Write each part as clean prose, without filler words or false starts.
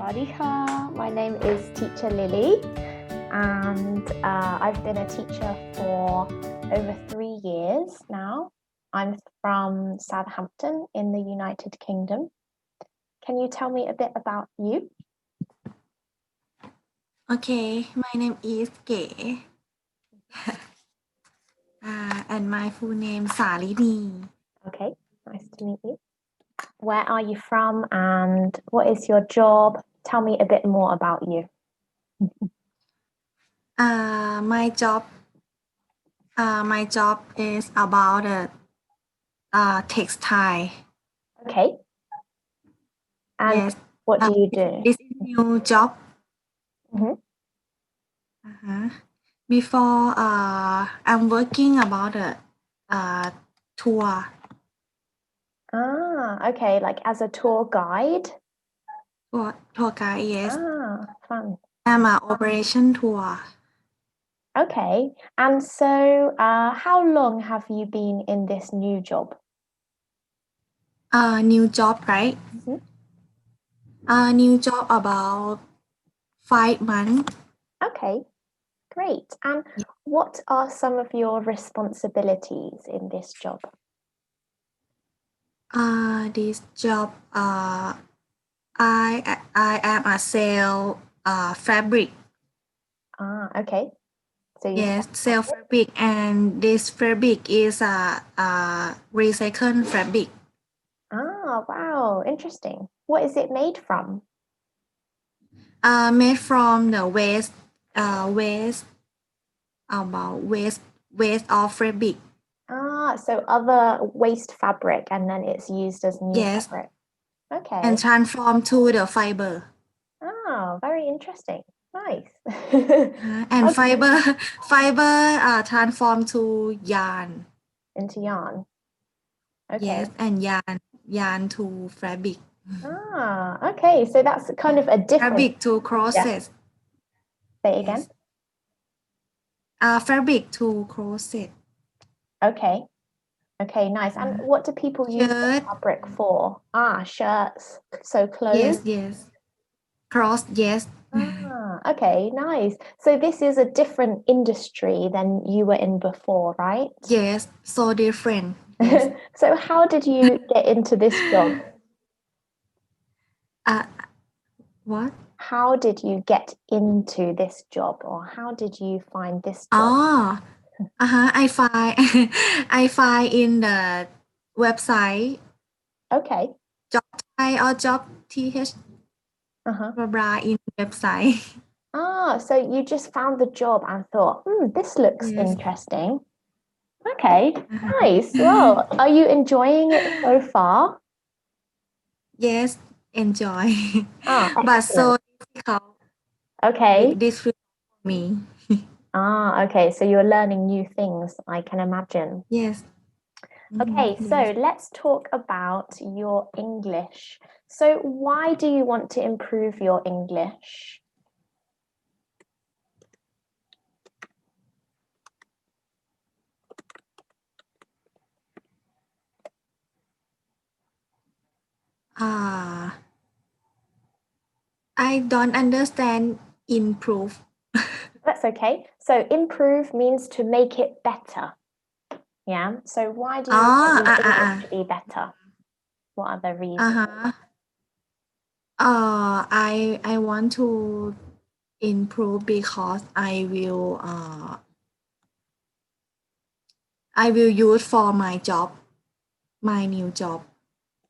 Sawadika. My name is Teacher Lily, and I've been a teacher for over 3 years now. I'm from Southampton in the United Kingdom. Can you tell me a bit about you? Okay, my name is Ge. And my full name Salini. Okay, nice to meet you. Where are you from and what is your job? Tell me a bit more about you. My job is about textile. Okay. And yes. What do you do? This is new job. Mm-hmm. Before I'm working about a tour. Okay, like as a tour guide? Tour guide, yes. Fun. I'm an operation tour. Okay, and so how long have you been in this new job? New job, right? Mm-hmm. New job about 5 months. Okay, great. And what are some of your responsibilities in this job? This job, I am a sell fabric. Okay. So you Yes, sell fabric, and this fabric is a recycled fabric. Wow, interesting. What is it made from? Made from the waste of fabric. So other waste fabric and then it's used as new Yes. fabric. Okay. And transformed to the fiber. Very interesting. Nice. And Okay. fiber transformed to yarn. Into yarn. Okay. Yes, and yarn to fabric. Okay. So that's kind of a different Fabric to crochet. Say again. Fabric to crochet. Okay. Okay, nice. And what do people use the fabric for? Shirts. So clothes? Yes. Cross, yes. Okay, nice. So this is a different industry than you were in before, right? Yes, so different. Yes. So how did you get into this job? What? How did you get into this job, or how did you find this job? I find in the website. Okay. Job Thai or job TH. Blah blah in website. So you just found the job and thought, this looks interesting. Okay, nice. Well, are you enjoying it so far? Yes, enjoy. excellent. But so difficult. Okay. This will for me. Okay. So you're learning new things, I can imagine. Yes. Okay, so let's talk about your English. So why do you want to improve your English? I don't understand improve. That's okay. So improve means to make it better. Yeah. So why do you want your English to be better? What are the reasons? I want to improve because I will use for my job, my new job.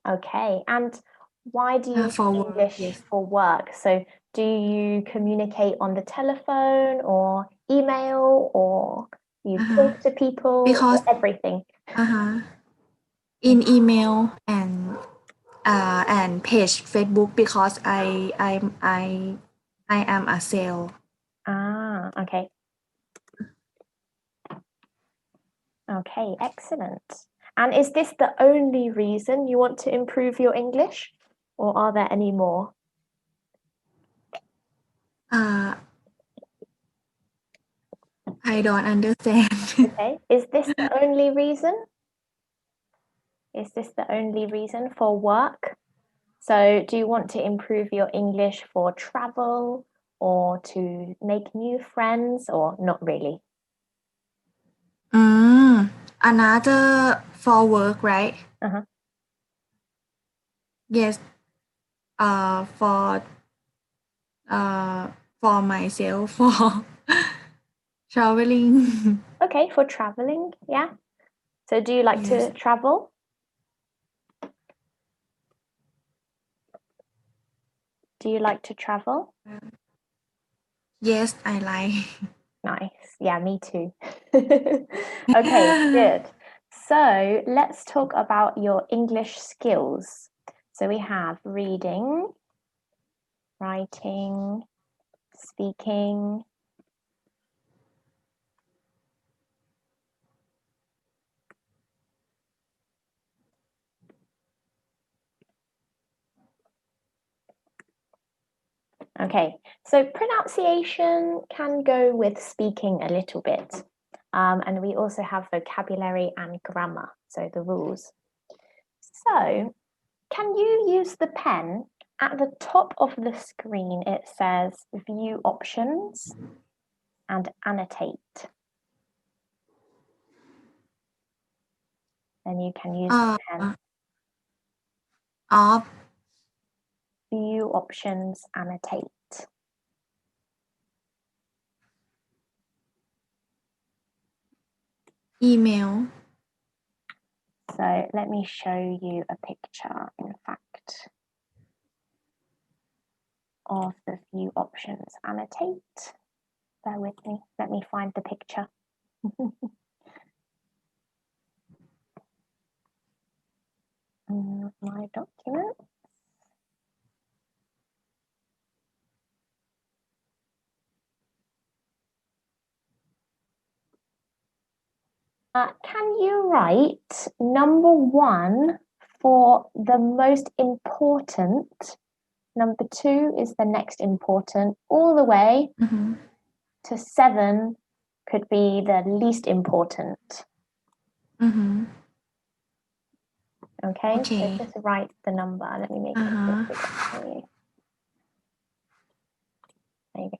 Okay. And why do you for use English for work? So do you communicate on the telephone or email, or you talk to people, because or everything? In email and page Facebook, because I am a sale. Okay. Okay, excellent. And is this the only reason you want to improve your English, or are there any more? I don't understand. Okay, is this the only reason? Is this the only reason for work? So do you want to improve your English for travel or to make new friends or not really? Another for work, right? Uh-huh. Yes. For myself, for traveling. Okay, for traveling, yeah. So do you like Yes. to travel? Do you like to travel? Yes, I like. Nice. Yeah, me too. Okay, good. So let's talk about your English skills. So we have reading, writing, speaking. Okay, so pronunciation can go with speaking a little bit. And we also have vocabulary and grammar, so the rules. So can you use the pen? At the top of the screen, it says view options and annotate. Then you can use the pen. Of View options, annotate. email. So let me show you a picture, in fact, of the view options, annotate. Bear with me, let me find the picture. My document. Can you write number 1 for the most important? Number 2 is the next important, all the way to 7 could be the least important. Okay, Okay. so just write the number. Let me make it a bit bigger for you. There you go.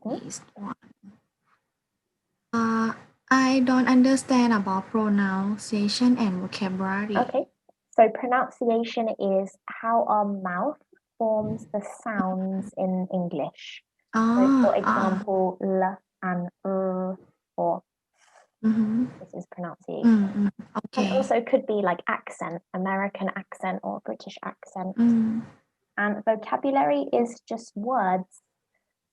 Least one. I don't understand about pronunciation and vocabulary. Okay, so pronunciation is how our mouth forms the sounds in English. So for example, L and or this is pronunciation. Okay. And also could be like accent, American accent or British accent. And vocabulary is just words.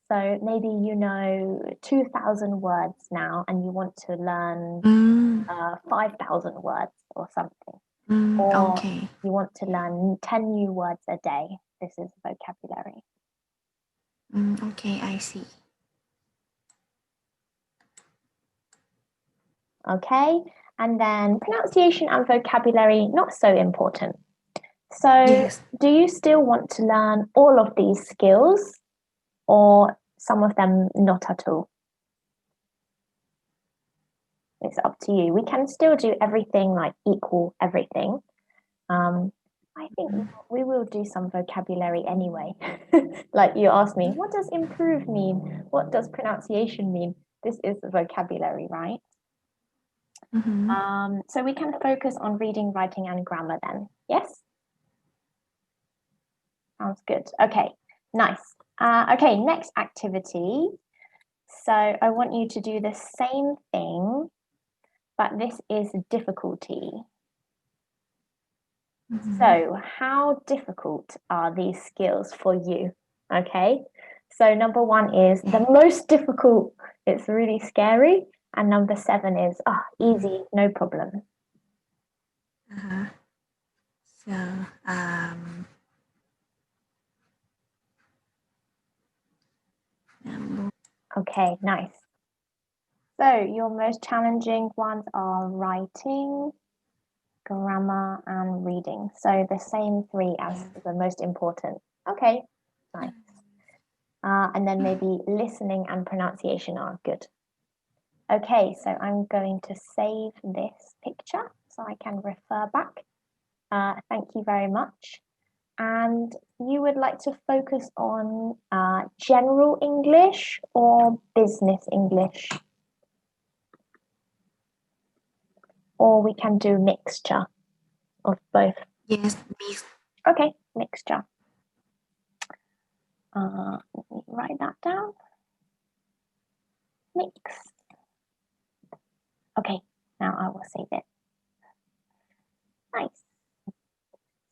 So maybe you know 2,000 words now and you want to learn 5,000 words or something. Or Okay. you want to learn 10 new words a day. This is vocabulary. Okay, I see. Okay, and then pronunciation and vocabulary, not so important. So Yes. do you still want to learn all of these skills or some of them not at all? It's up to you. We can still do everything like equal everything. I think we will do some vocabulary anyway. Like you asked me, what does improve mean? What does pronunciation mean? This is vocabulary, right? So we can focus on reading, writing, and grammar then. Yes? Sounds good. Okay, nice. Okay, next activity. So I want you to do the same thing, but this is difficulty. So how difficult are these skills for you? Okay, so number 1 is the most difficult. It's really scary. And number 7 is easy, no problem. So, Okay, nice. So your most challenging ones are writing, grammar, and reading. So the same 3 as the most important. Okay, nice. And then maybe listening and pronunciation are good. Okay, so I'm going to save this picture so I can refer back. Thank you very much. And you would like to focus on general English or business English? Or we can do mixture of both. Yes, mix. Okay, mixture. Let me write that down. Mix. Okay, now I will save it. Nice.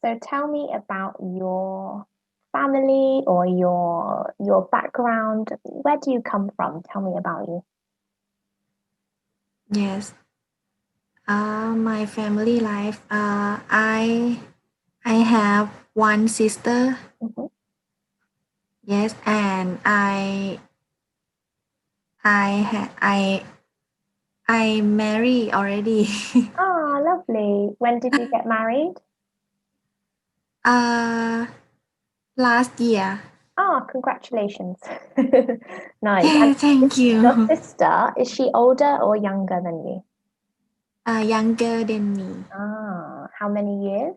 So tell me about your family or your background. Where do you come from? Tell me about you. Yes. My family life. I have one sister. Mhm. Yes, and I married already. Oh, lovely. When did you get married? Last year. Oh, congratulations. Nice. And Thank you. your sister, is she older or younger than you? Younger than me. How many years?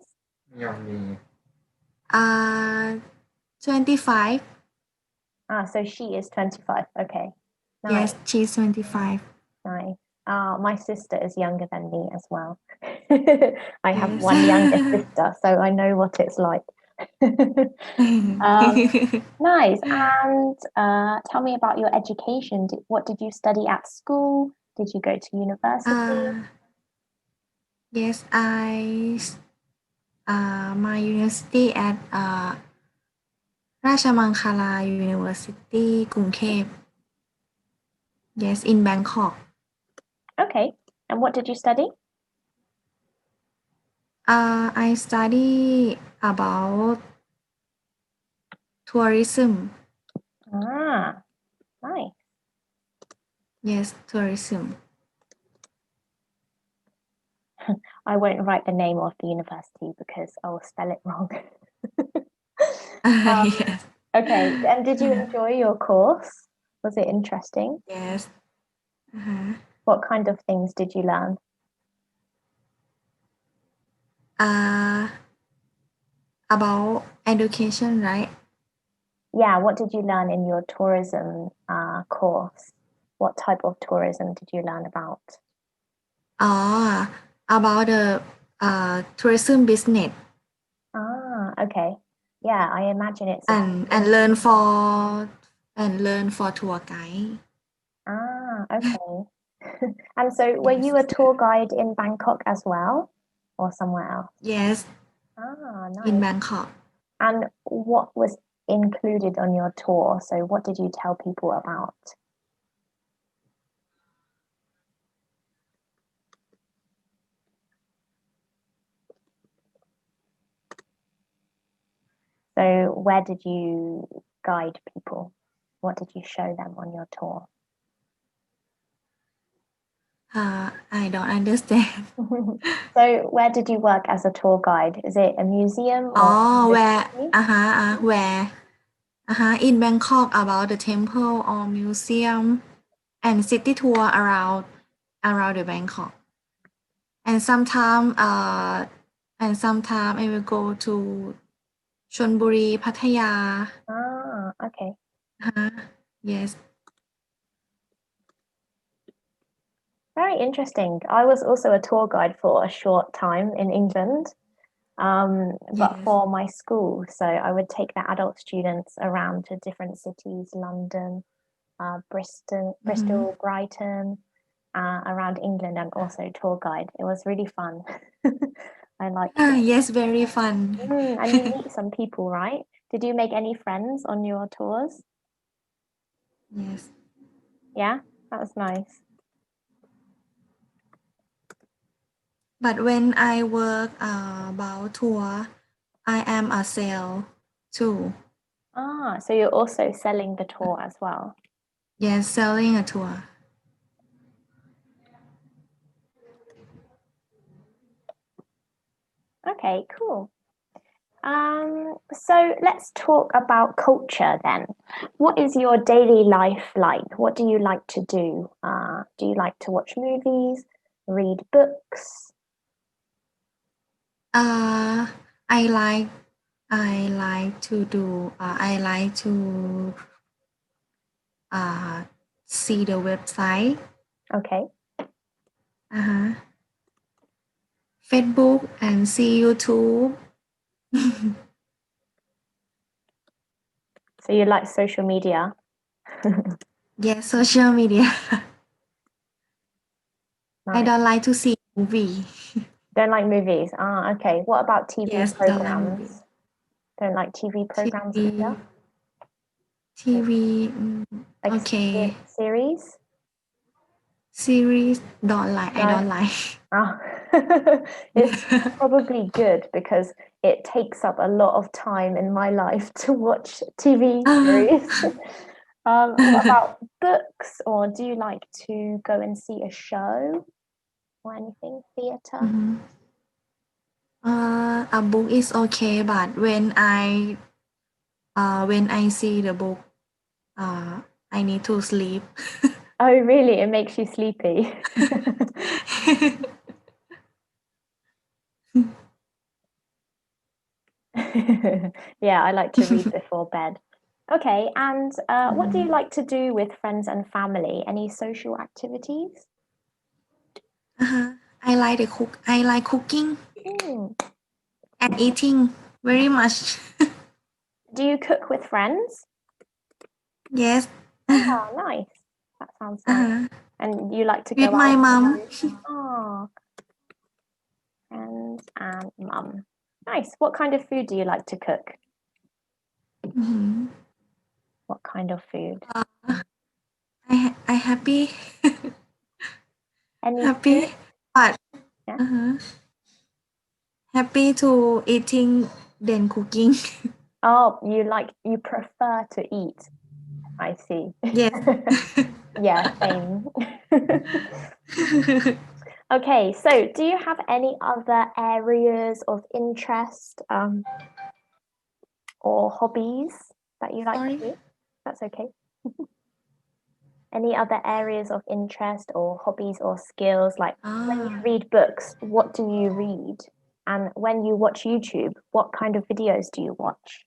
25. So she is 25. Okay. Nice. Yes, she's 25. Nice. My sister is younger than me as well. I have Yes. one younger sister, so I know what it's like. Nice. And tell me about your education. What did you study at school? Did you go to university? Yes, my university at ราชมังคลา University กรุงเทพ Yes, in Bangkok. Okay. And what did you study? I study about tourism. Nice. Yes, tourism. I won't write the name of the university because I will spell it wrong. Yes. Okay. And did you enjoy your course? Was it interesting? Yes. What kind of things did you learn? About education, right? Yeah, what did you learn in your tourism course? What type of tourism did you learn about? About the tourism business. Okay. Yeah, I imagine it's and learn for tour guide. Okay. And so were you a tour guide in Bangkok as well or somewhere else? Yes, Nice. in Bangkok. And what was included on your tour? So what did you tell people about? So where did you guide people? What did you show them on your tour? I don't understand. So where did you work as a tour guide? Is it a museum or where in Bangkok about the temple or museum and city tour around the Bangkok. And sometime I will go to Chonburi, Pattaya. Okay. Yes. Very interesting. I was also a tour guide for a short time in England, but for my school. So I would take the adult students around to different cities, London, Bristol, Brighton, around England, and also tour guide. It was really fun. I liked it. Yes, very fun. And you meet some people, right? Did you make any friends on your tours? Yes. Yeah, that was nice. But when I work about tour, I am a sale too. So you're also selling the tour as well. Yes, selling a tour. Okay, cool. So let's talk about culture then. What is your daily life like? What do you like to do? Do you like to watch movies, read books? I like to do I like to see the website Okay. Facebook and see YouTube. So you like social media? Yes, social media. I Nice. don't like to see movie. Don't like movies. Ah, okay. What about TV Yes, don't like programs? movie. Don't like TV programs either? TV, Like okay. series? Series, don't like. I No. don't like. Oh. It's probably good because it takes up a lot of time in my life to watch TV series. What about books, or do you like to go and see a show or anything, theatre? A book is okay, but when I see the book, I need to sleep. Oh, really? It makes you sleepy. Yeah, I like to read before bed. Okay, and what do you like to do with friends and family? Any social activities? I like the cook. I like cooking Mm. and eating very much. Do you cook with friends? Yes. Oh, nice. That sounds nice. And you like to go With my out? mom. Oh, friends and mum. Nice. What kind of food do you like to cook? What kind of food? I happy. Any Happy, food? but Yeah. happy to eating than cooking. Oh, you prefer to eat. I see. Yes. Yeah, same. Okay, so do you have any other areas of interest or hobbies that you like Sorry. to do? That's okay. Any other areas of interest or hobbies or skills? Like when you read books, what do you read? And when you watch YouTube, what kind of videos do you watch?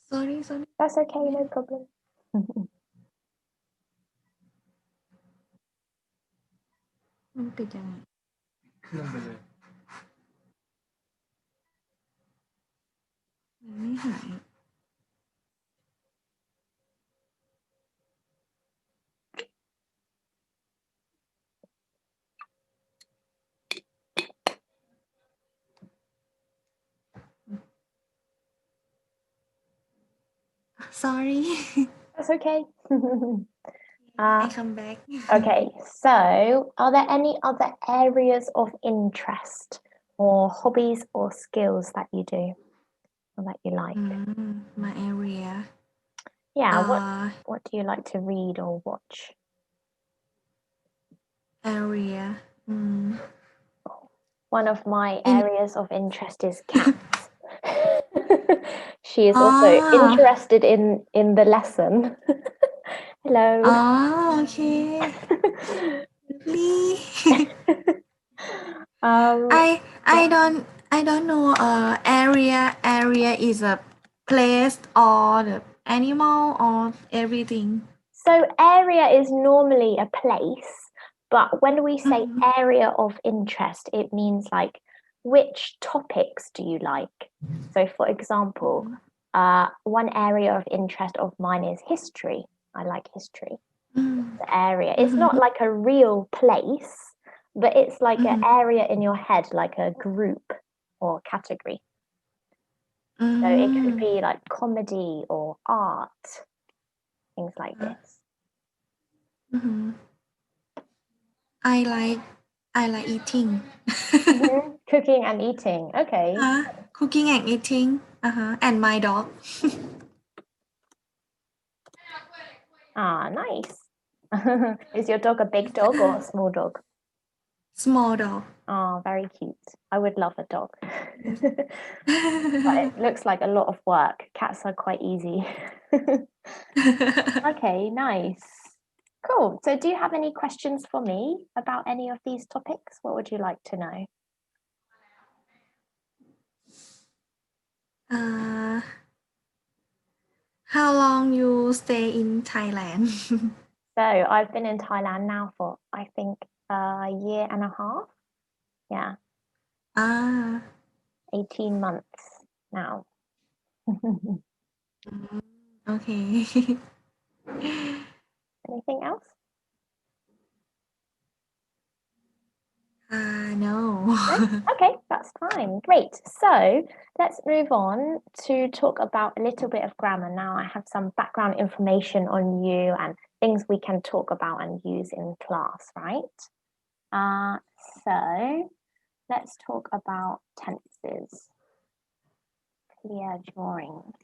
Sorry. That's okay, no problem. มันติดยังไงเครื่องไปเลยมันไม่หาย Sorry. That's okay. I come back. Okay, so are there any other areas of interest or hobbies or skills that you do or that you like? My area. Yeah, what do you like to read or watch? Area. One of my areas of interest is cats. She is also interested in the lesson. Hello. Okay. Really? I don't know. Area is a place or the animal or everything. So area is normally a place, but when we say area of interest, it means like which topics do you like? So for example, one area of interest of mine is history. I like history. The area. It's not like a real place, but it's like an area in your head, like a group or category. So it could be like comedy or art, things like this. I like eating. Cooking and eating. Okay. Cooking and eating. And my dog. Ah, nice. Is your dog a big dog or a small dog? Small dog. Oh, very cute. I would love a dog. But it looks like a lot of work. Cats are quite easy. Okay, nice. Cool. So do you have any questions for me about any of these topics? What would you like to know? How long you stay in Thailand? So I've been in Thailand now for, I think, a year and a half. Yeah. 18 months now. Okay. Anything else? No. Okay, that's fine. Great. So let's move on to talk about a little bit of grammar. Now I have some background information on you and things we can talk about and use in class, right? So let's talk about tenses. Clear drawings.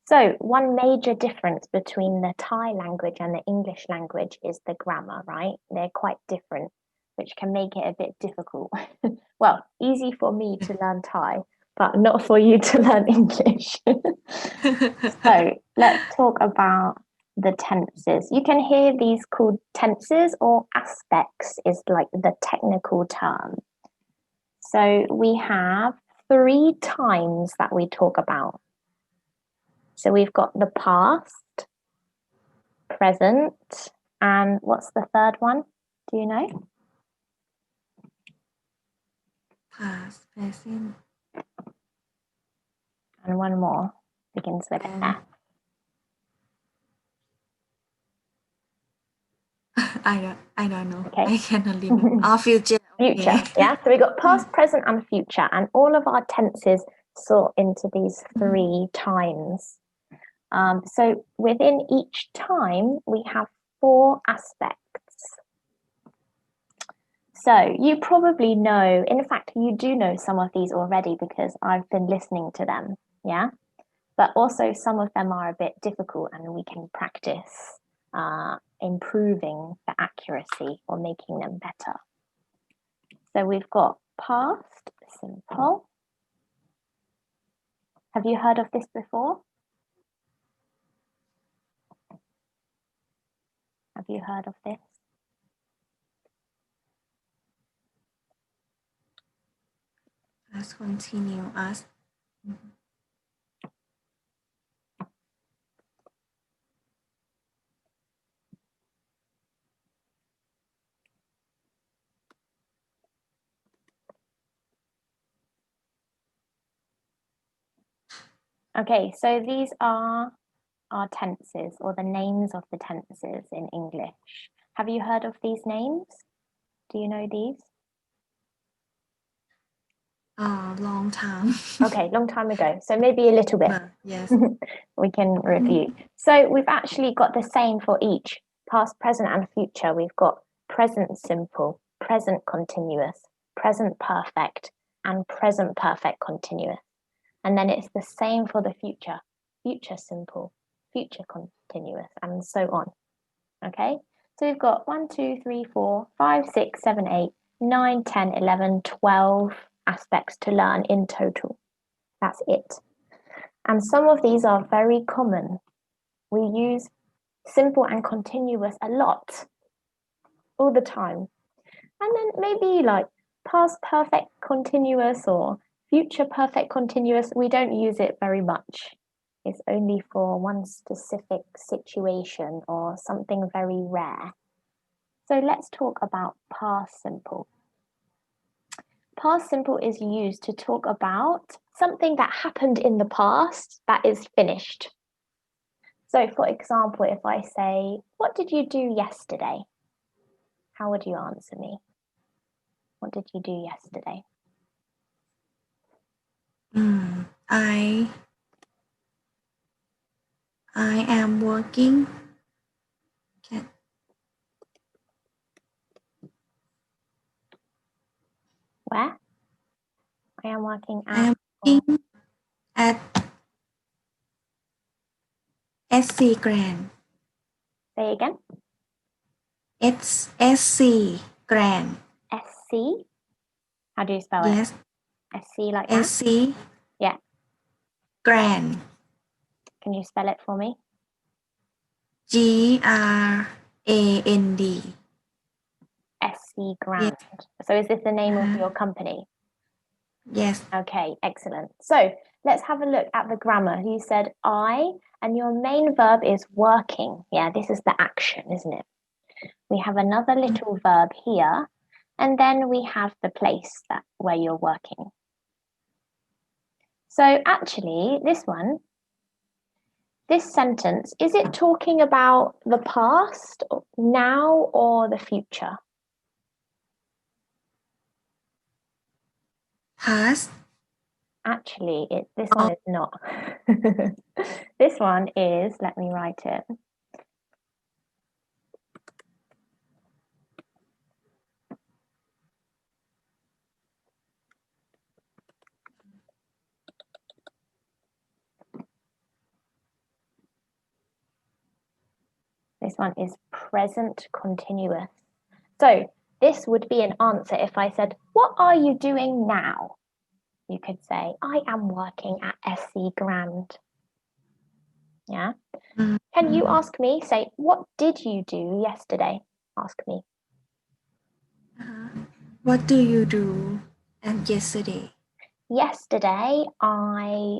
So one major difference between the Thai language and the English language is the grammar, right? They're quite different, which can make it a bit difficult. Well, easy for me to learn Thai, but not for you to learn English. So let's talk about the tenses. You can hear these called tenses or aspects is like the technical term. So we have 3 times that we talk about. So we've got the past, present, and what's the third one? Do you know? Past, present. And one more begins with F. I don't know. Okay. I cannot remember. Future. Future, Okay. yeah. So we got past, present, and future, and all of our tenses sort into these 3 times. So within each time, we have 4 aspects. So you probably know, in fact, you do know some of these already because I've been listening to them, yeah? But also some of them are a bit difficult and we can practice improving the accuracy or making them better. So we've got past simple. Have you heard of this before? Have you heard of this? Past continuous. Okay, so these are our tenses or the names of the tenses in English. Have you heard of these names? Do you know these? Long time. Okay, long time ago. So maybe a little bit. Yes. We can review. So we've actually got the same for each. Past, present, and future. We've got present simple, present continuous, present perfect, and present perfect continuous. And then it's the same for the future. Future simple, future continuous, and so on. Okay? So we've got 1, 2, 3, 4, 5, 6, 7, 8, 9, 10, 11, 12 aspects to learn in total. That's it. And some of these are very common. We use simple and continuous a lot, all the time. And then maybe like past perfect continuous or future perfect continuous, we don't use it very much. It's only for one specific situation or something very rare. So let's talk about past simple. Past simple is used to talk about something that happened in the past that is finished. So for example, if I say, what did you do yesterday? How would you answer me? What did you do yesterday? I am working. Where? I am working at. I am working at SC Grand. Say again. It's SC Grand. SC. How do you spell it? Yes. SC like that? SC Yeah. grand Can you spell it for me? GRAND SC Grand. So is this the name of your company? Yes Okay, excellent. So let's have a look at the grammar. You said I, and your main verb is working. Yeah, this is the action, isn't it? We have another little verb here, and then we have the place where you're working. So actually, this sentence, is it talking about the past, now, or the future? past Actually, this one is not. This one is, let me write it. This one is present continuous. So this would be an answer if I said, what are you doing now? You could say, I am working at SC Grand. Yeah. Can you ask me, say, what did you do yesterday? Ask me. What do you do yesterday? Yesterday, I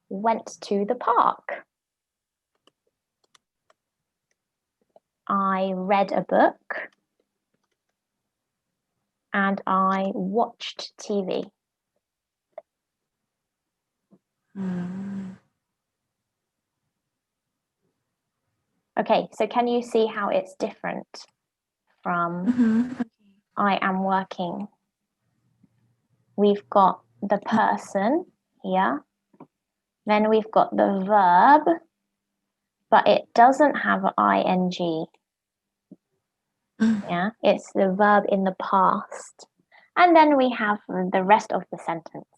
went to the park. I read a book. And I watched TV. Okay, so can you see how it's different from I am working? We've got the person here. Then we've got the verb, but it doesn't have an ing. Yeah, it's the verb in the past. And then we have the rest of the sentence.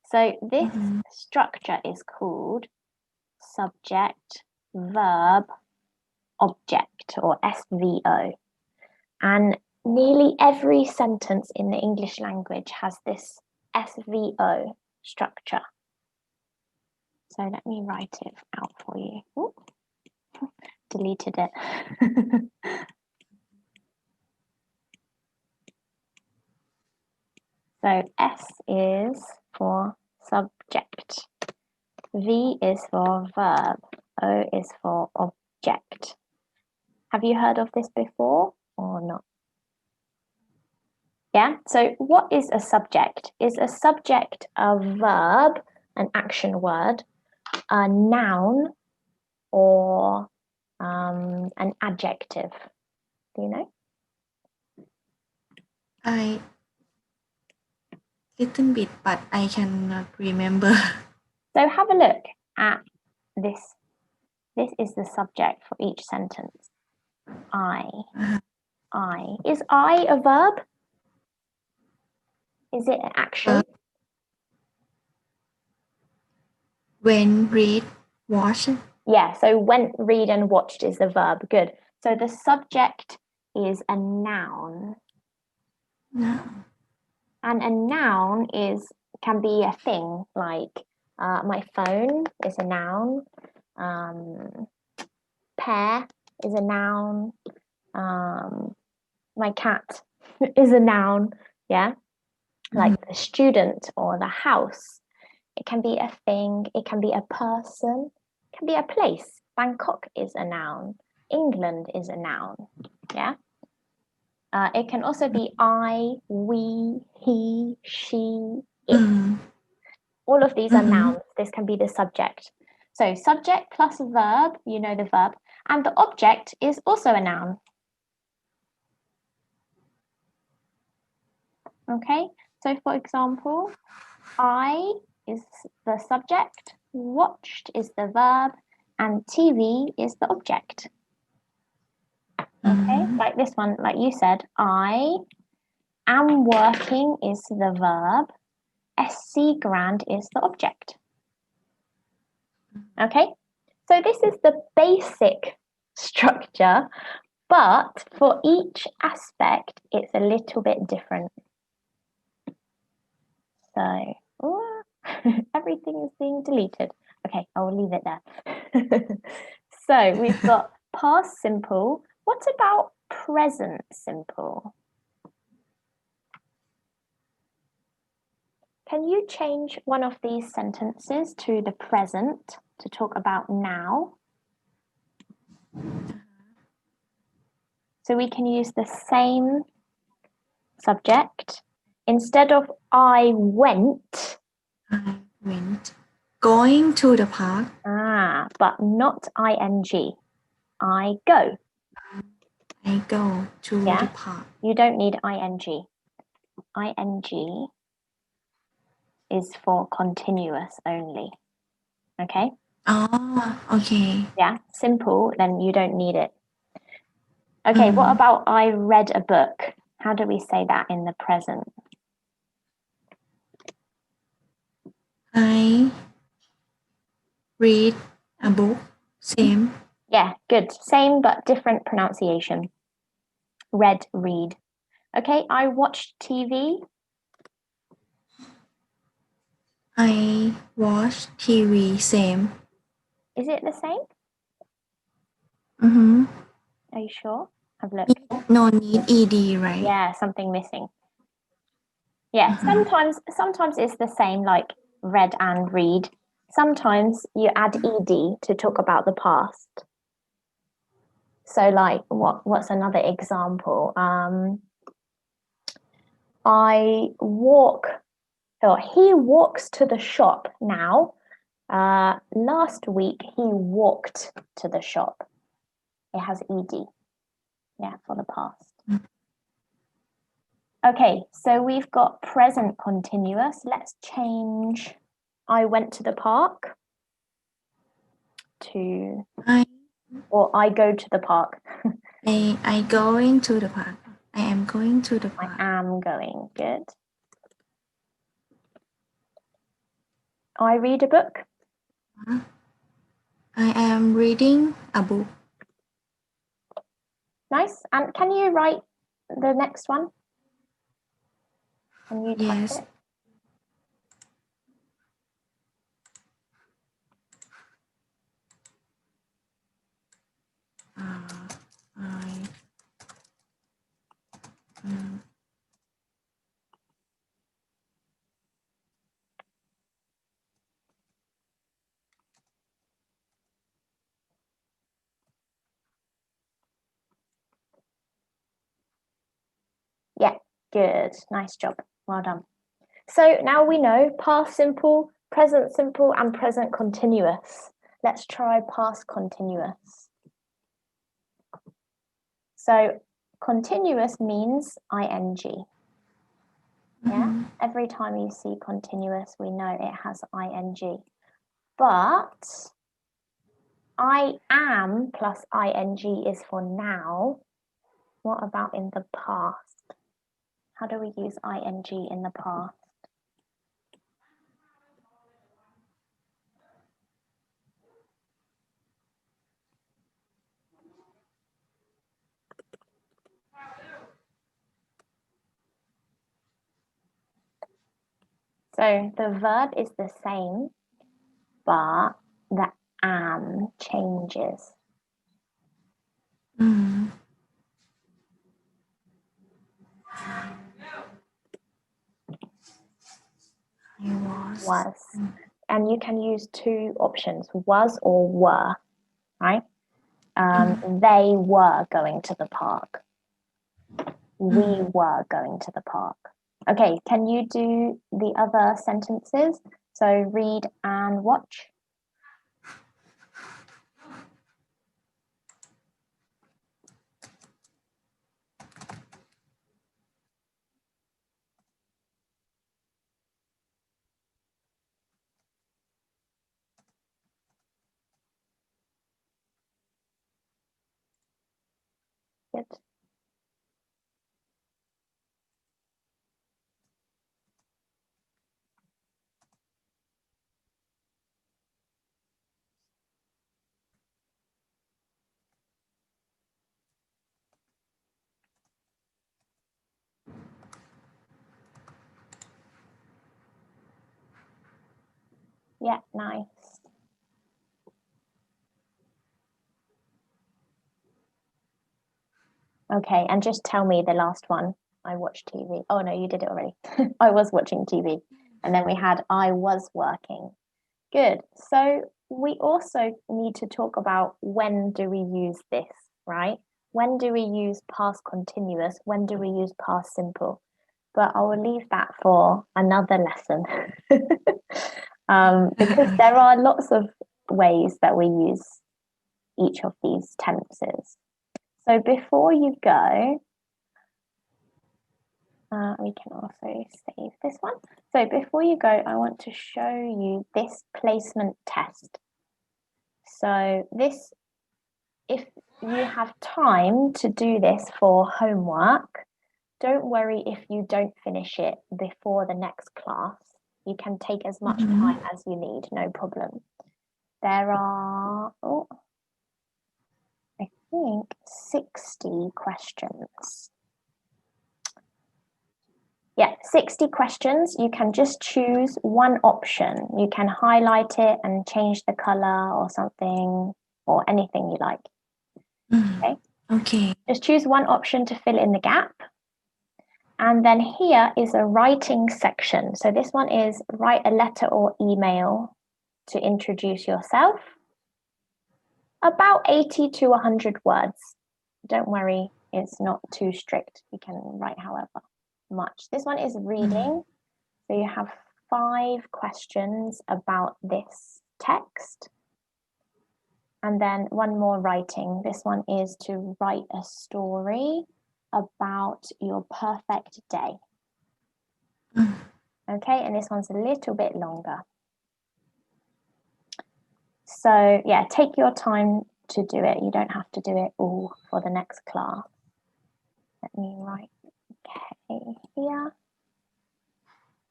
So this structure is called subject, verb, object, or SVO. And nearly every sentence in the English language has this SVO structure. So let me write it out for you. Ooh, deleted it. So S is for subject, V is for verb, O is for object. Have you heard of this before or not? Yeah, so what is a subject? Is a subject a verb, an action word, a noun, or an adjective? Do you know? I little bit, but I cannot remember. So have a look at this. This is the subject for each sentence. I. Is I a verb? Is it an action? When, read, watch. Yeah, so went, read, and watched is the verb. Good. So the subject is a noun. No. And a noun can be a thing, like my phone is a noun, pear is a noun, my cat is a noun, yeah? Like the student or the house. It can be a thing, it can be a person, it can be a place. Bangkok is a noun, England is a noun, yeah? It can also be I, we, he, she, it. All of these are nouns. This can be the subject. So subject plus verb, you know the verb, and the object is also a noun. Okay, so for example, I is the subject, watched is the verb, and TV is the object. Okay, like this one, like you said, I am working is the verb, SC Grand is the object. Okay, so this is the basic structure, but for each aspect, it's a little bit different. So, everything is being deleted. Okay, I'll leave it there. So, we've got past simple. What about present simple? Can you change one of these sentences to the present to talk about now? So we can use the same subject. Instead of I went. I went going to the park. But not ing. I go. I go to Yeah. the park. You don't need ing. ing is for continuous only. Okay? Okay. Yeah, simple, then you don't need it. Okay, what about I read a book? How do we say that in the present? I read a book. Same. Yeah, good. Same but different pronunciation. Read, read. Okay, I watched TV. I watch TV. Same. Is it the same? Are you sure? Have a look. No need ed, right? Yeah, something missing. Yeah, sometimes it's the same, like read and read. Sometimes you add ed to talk about the past. So like what's another example? He walks to the shop now. Last week he walked to the shop. It has ed. Yeah, for the past. Okay, so we've got present continuous. Let's change I went to the park to I go to the park. I going to the park. I am going to the park. I am going. Good. I read a book. I am reading a book. Nice. And can you write the next one? Can you type Yes. it? Yeah, good. Nice job. Well done. So now we know past simple, present simple, and present continuous. Let's try past continuous. So continuous means ing. Yeah, every time you see continuous, we know it has ing. But I am plus ing is for now. What about in the past? How do we use ing in the past? So the verb is the same, but the am changes. Was. And you can use two options, was or were, right? They were going to the park. We were going to the park. Okay, can you do the other sentences? So read and watch. Good. Yeah, nice. Okay, and just tell me the last one. I watched TV. Oh no, you did it already. I was watching TV. And then we had I was working. Good. So we also need to talk about when do we use this, right? When do we use past continuous? When do we use past simple? But I will leave that for another lesson. Because there are lots of ways that we use each of these tenses. So before you go, we can also save this one. So before you go, I want to show you this placement test. So this, if you have time to do this for homework, don't worry if you don't finish it before the next class. You can take as much time as you need, no problem. There are, I think 60 questions. Yeah, 60 questions. You can just choose one option. You can highlight it and change the color or something or anything you like. Okay? Okay. Just choose one option to fill in the gap. And then here is a writing section. So this one is write a letter or email to introduce yourself. About 80 to 100 words. Don't worry, it's not too strict. You can write however much. This one is reading. So you have 5 questions about this text. And then one more writing. This one is to write a story about your perfect day. Okay, and this one's a little bit longer. So yeah, take your time to do it. You don't have to do it all for the next class. Let me write, okay, here.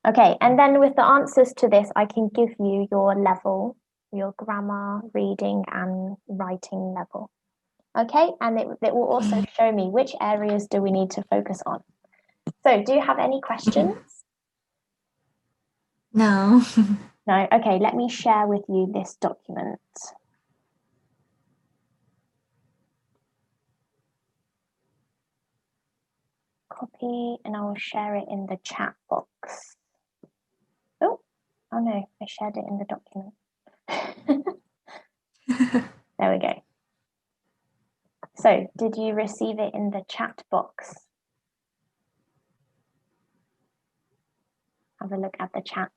Okay, and then with the answers to this, I can give you your level, your grammar, reading and writing level. Okay, and it will also show me which areas do we need to focus on. So do you have any questions? No. No? Okay, let me share with you this document. Copy, and I will share it in the chat box. Oh no, I shared it in the document. There we go. So, did you receive it in the chat box? Have a look at the chat.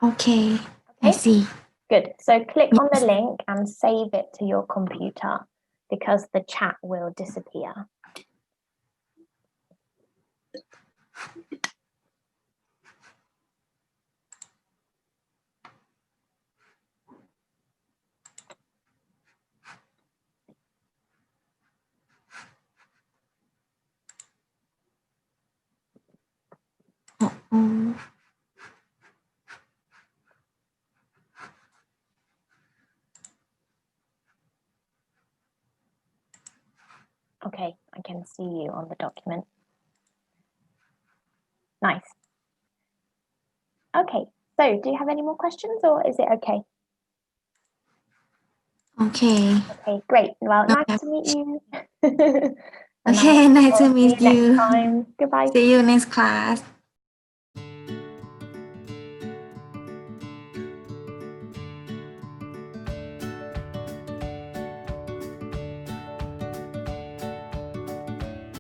Okay. I see. Good. So click on the link and save it to your computer because the chat will disappear. Okay, I can see you on the document. Nice. Okay, so do you have any more questions or is it okay? Okay. Okay, great. Well, nice to meet you. Okay, nice to meet See you you. next time. Goodbye. See you next class.